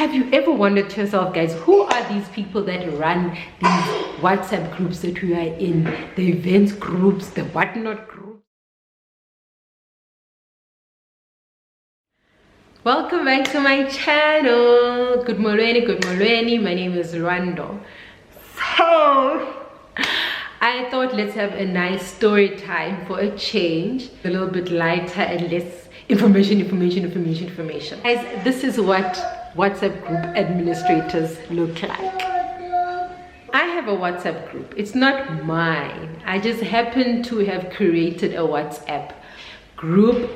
Have you ever wondered to yourself, guys, who are these people that run these WhatsApp groups that we are in, the events groups, the whatnot groups? Welcome back to my channel. Good morning, my name is Rando. So I thought let's have a nice story time for a change, a little bit lighter and less information. Guys, this is what WhatsApp group administrators look like. I have a WhatsApp group. It's not mine. I just happen to have created a WhatsApp group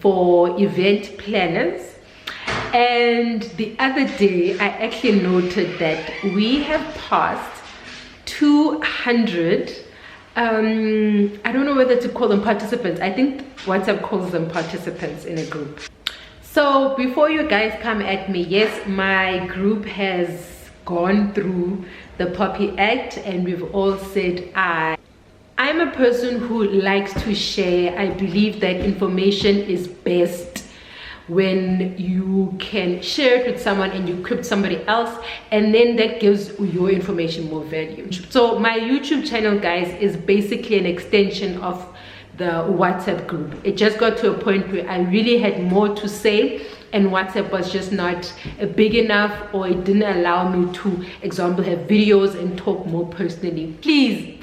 for event planners. And the other day, I actually noted that we have passed 200 I don't know whether to call them participants. I think WhatsApp calls them participants in a group. So before you guys come at me, yes, my group has gone through the Poppy Act, and we've all said I'm a person who likes to share. I believe that information is best when you can share it with someone and you equip somebody else, and then that gives your information more value. So my YouTube channel, guys, is basically an extension of the WhatsApp group. It just got to a point where I really had more to say, and WhatsApp was just not big enough, or it didn't allow me to, example, have videos and talk more personally. Please,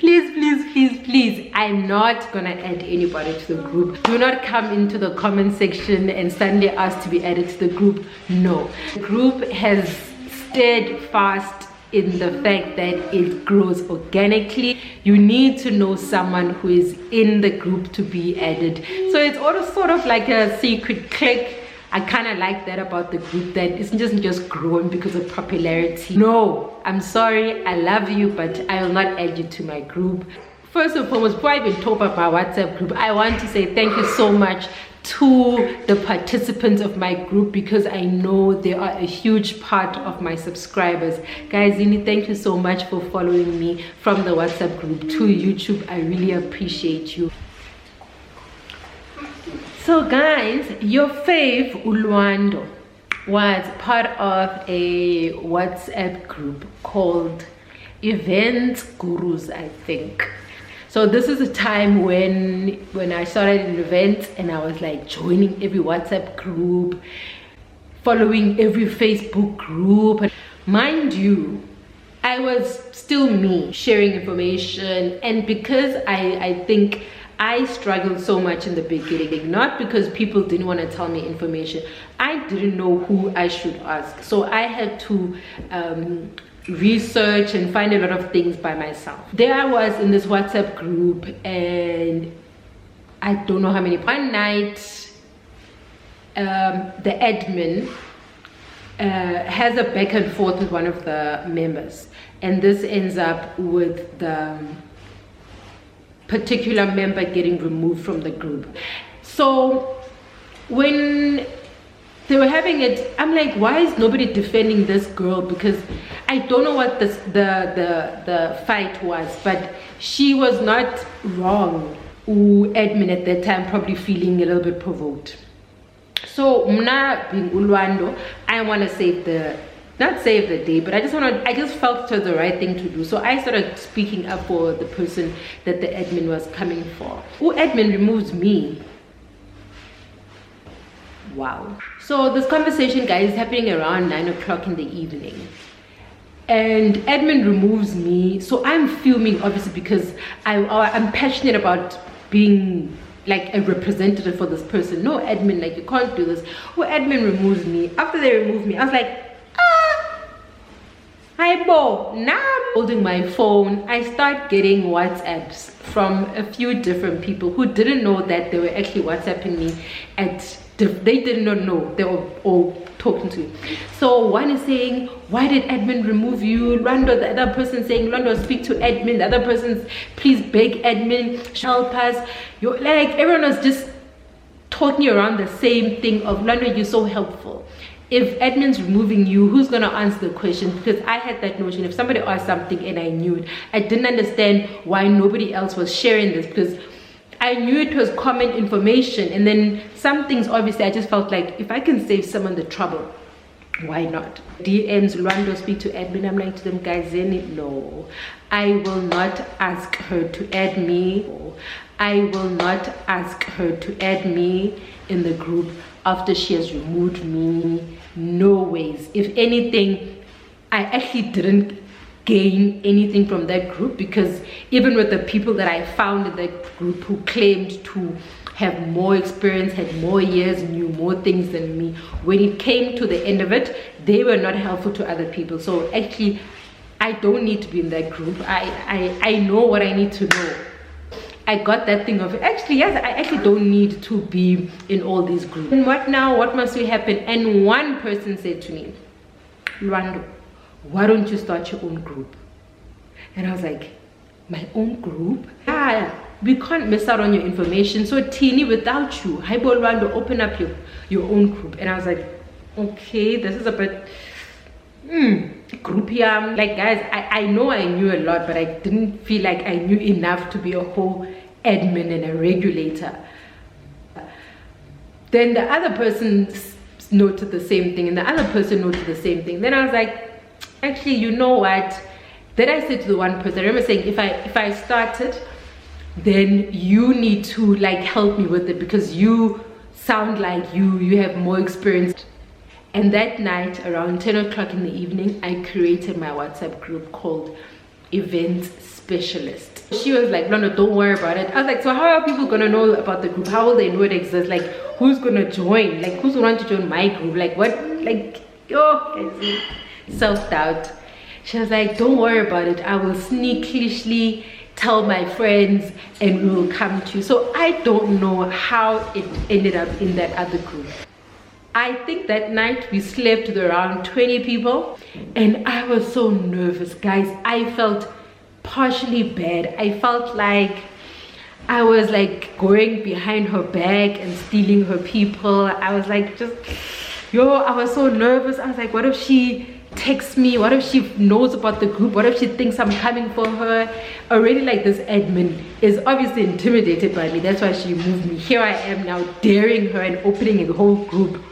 I'm not gonna add anybody to the group. Do not come into the comment section and suddenly ask to be added to the group. No, the group has stayed fast in the fact that it grows organically. You need to know someone who is in the group to be added. So it's also sort of like a secret clique. I kind of like that about the group, that it doesn't just grow because of popularity. No, I'm sorry, I love you, but I will not add you to my group. First and foremost, before I even talk about my WhatsApp group, I want to say thank you so much to the participants of my group, because I know they are a huge part of my subscribers. Guys, thank you so much for following me from the WhatsApp group to YouTube. I really appreciate you. So guys, your fave Ulwando was part of a WhatsApp group called Events Gurus, I think. So this is a time when I started an event, and I was like joining every WhatsApp group, following every Facebook group. Mind you, I was still me, sharing information, and because I think I struggled so much in the beginning, not because people didn't want to tell me information. I didn't know who I should ask. So I had to research and find a lot of things by myself. There I was in this WhatsApp group, and I don't know how many. One night, the admin has a back and forth with one of the members, and this ends up with the particular member getting removed from the group. So when they were having it, I'm like, why is nobody defending this girl? Because I don't know what the fight was, but she was not wrong. Admin at that time probably feeling a little bit provoked. So Mna being Ulwando, I want to not save the day, but I just felt it was the right thing to do. So I started speaking up for the person that the admin was coming for. Admin removes me. Wow. So this conversation, guys, is happening around 9 o'clock in the evening, and admin removes me. So I'm fuming, obviously, because I'm passionate about being like a representative for this person. No, admin, like, you can't do this. Admin removes me. After they remove me, I was like, hi Bo. Now I'm holding my phone. I start getting WhatsApps from a few different people who didn't know that they were actually WhatsApping me they did not know. They were all talking to me. So one is saying, why did admin remove you? Rando. The other person saying, Rando, speak to admin. The other person's, please beg admin, help us. You're like, everyone was just talking around the same thing of, Rando, you're so helpful. If admin's removing you, who's gonna answer the question? Because I had that notion, if somebody asked something and I knew it, I didn't understand why nobody else was sharing this, because I knew it was common information. And then some things, obviously, I just felt like if I can save someone the trouble why not? DMs, Lwando, speak to admin. I'm like to them, guys, no, I will not ask her to add me. I will not ask her to add me in the group after she has removed me. No ways. If anything, I actually didn't gain anything from that group, because even with the people that I found in that group who claimed to have more experience, had more years, knew more things than me, when it came to the end of it, they were not helpful to other people. So actually, I don't need to be in that group. I know what I need to know. I got that thing of, actually, yes, I actually don't need to be in all these groups. And what now? What must we happen? And one person said to me, Lwando, why don't you start your own group? And I was like, my own group? Yeah, we can't miss out on your information. So Tini, without you, Haibo Lwando, open up your own group. And I was like, okay, this is a bit group here. Like, guys, I know I knew a lot, but I didn't feel like I knew enough to be a whole admin and a regulator. Then the other person noted the same thing, and the other person noted the same thing. Then I was like, actually, you know what? Then I said to the one person, I remember saying, if I started, then you need to like help me with it, because you sound like you have more experience. And that night around 10 o'clock in the evening, I created my WhatsApp group called Events Specialist. She was like, no, don't worry about it. I was like, so how are people gonna know about the group? How will they know it exists? Like, who's gonna join? Like, who's going to join my group? Like, what? Like, oh, self-doubt. She was like, don't worry about it. I will sneakily tell my friends and we will come to you. So I don't know how it ended up in that other group. I think that night we slept with around 20 people, and I was so nervous, guys. I felt partially bad. I felt like I was like going behind her back and stealing her people. I was like, I was so nervous. I was like, what if she texts me? What if she knows about the group? What if she thinks I'm coming for her? Already, like, this admin is obviously intimidated by me. That's why she moved me. Here I am now daring her and opening a whole group.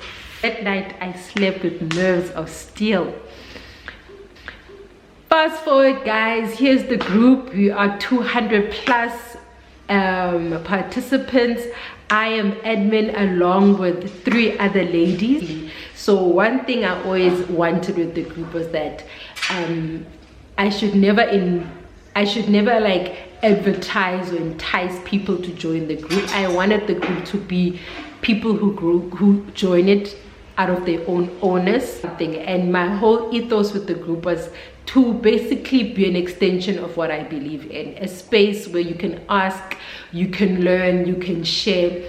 That night I slept with nerves of steel. Fast forward, guys, here's the group. We are 200 plus participants. I am admin along with 3 other ladies. So one thing I always wanted with the group was that I should never like advertise or entice people to join the group. I wanted the group to be people who join it out of their own onus thing. And my whole ethos with the group was to basically be an extension of what I believe in, a space where you can ask, you can learn, you can share.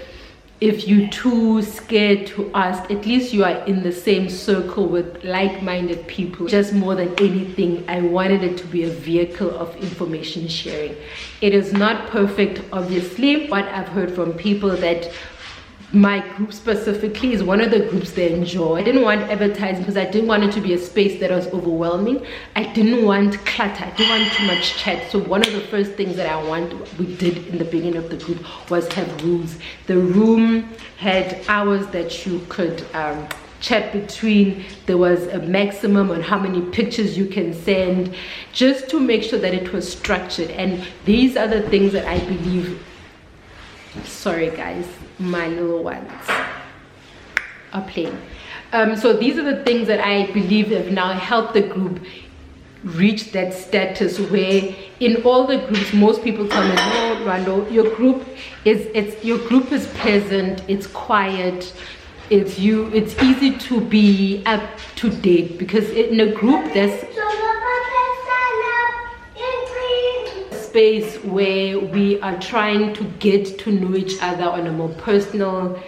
If you're too scared to ask, at least you are in the same circle with like-minded people. Just more than anything, I wanted it to be a vehicle of information sharing. It is not perfect, obviously. What I've heard from people that my group specifically is one of the groups they enjoy. I didn't want advertising because I didn't want it to be a space that was overwhelming. I didn't want clutter. I didn't want too much chat. So one of the first things that we did in the beginning of the group was have rules. The room had hours that you could chat between. There was a maximum on how many pictures you can send, just to make sure that it was structured. And these are the things that I believe, sorry guys, my little ones are playing. So these are the things that I believe have now helped the group reach that status where in all the groups most people tell me, no, Lwando, your group is pleasant, it's quiet, it's easy to be up to date, because in a group there's space where we are trying to get to know each other on a more personal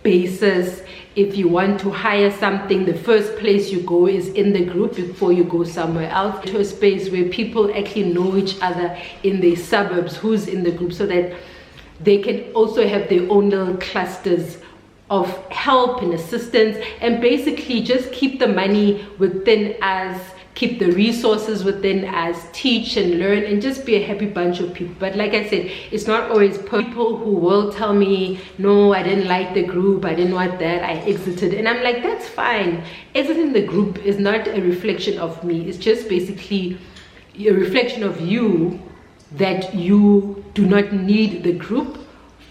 basis. If you want to hire something, the first place you go is in the group before you go somewhere else, to a space where people actually know each other in their suburbs, who's in the group, so that they can also have their own little clusters of help and assistance, and basically just keep the money within us, keep the resources within us, teach and learn, and just be a happy bunch of people. But like I said, it's not always people who will tell me, no, I didn't like the group, I didn't want that, I exited. And I'm like, that's fine. Exiting the group is not a reflection of me. It's just basically a reflection of you, that you do not need the group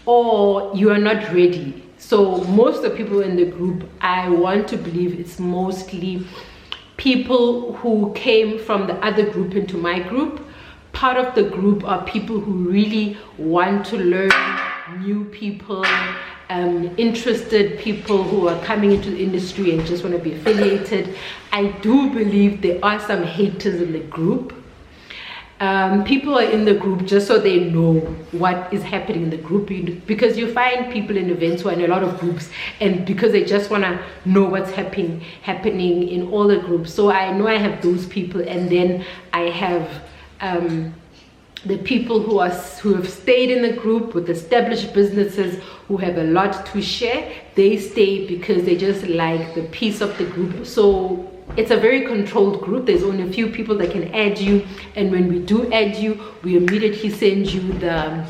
or you are not ready. So most of the people in the group, I want to believe it's mostly people who came from the other group into my group. Part of the group are people who really want to learn, new people, interested people who are coming into the industry and just want to be affiliated. I do believe there are some haters in the group. People are in the group just so they know what is happening in the group, because you find people in events who are in a lot of groups, and because they just want to know what's happening in all the groups. So I know I have those people, and then I have the people who have stayed in the group with established businesses who have a lot to share. They stay because they just like the peace of the group. So it's a very controlled group. There's only a few people that can add you, and when we do add you, we immediately send you the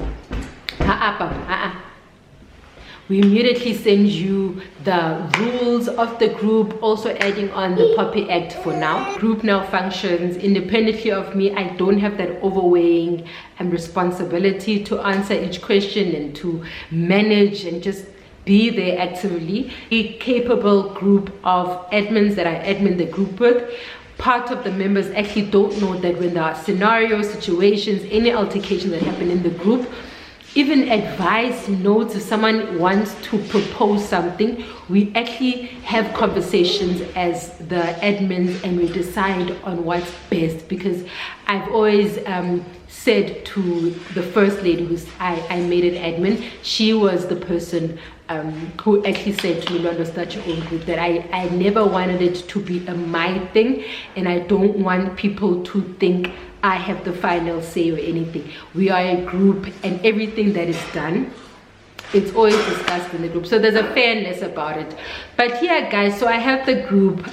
rules of the group, also adding on the Poppy Act for now. Group now functions independently of me. I don't have that overweighing and responsibility to answer each question and to manage and just be there actively. A capable group of admins that I admin the group with. Part of the members actually don't know that when there are scenarios, situations, any altercation that happen in the group, even advice notes, if someone wants to propose something, we actually have conversations as the admins and we decide on what's best. Because I've always said to the first lady who I made an admin, she was the person who actually said to me, Londo, start your own group, that I never wanted it to be a my thing, and I don't want people to think I have the final say or anything. We are a group, and everything that is done, it's always discussed in the group. So there's a fairness about it. But yeah, guys, so I have the group.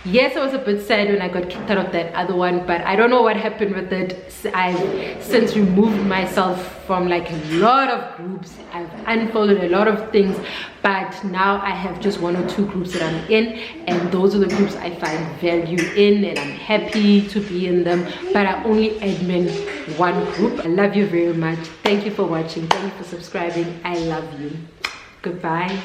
Yes, I was a bit sad when I got kicked out of that other one, but I don't know what happened with it. I've since removed myself from like a lot of groups. I've unfolded a lot of things, but now I have just 1 or 2 groups that I'm in, and those are the groups I find value in, and I'm happy to be in them. But I only admin 1 group. I love you very much. Thank you for watching. Thank you for subscribing. I love you. Goodbye.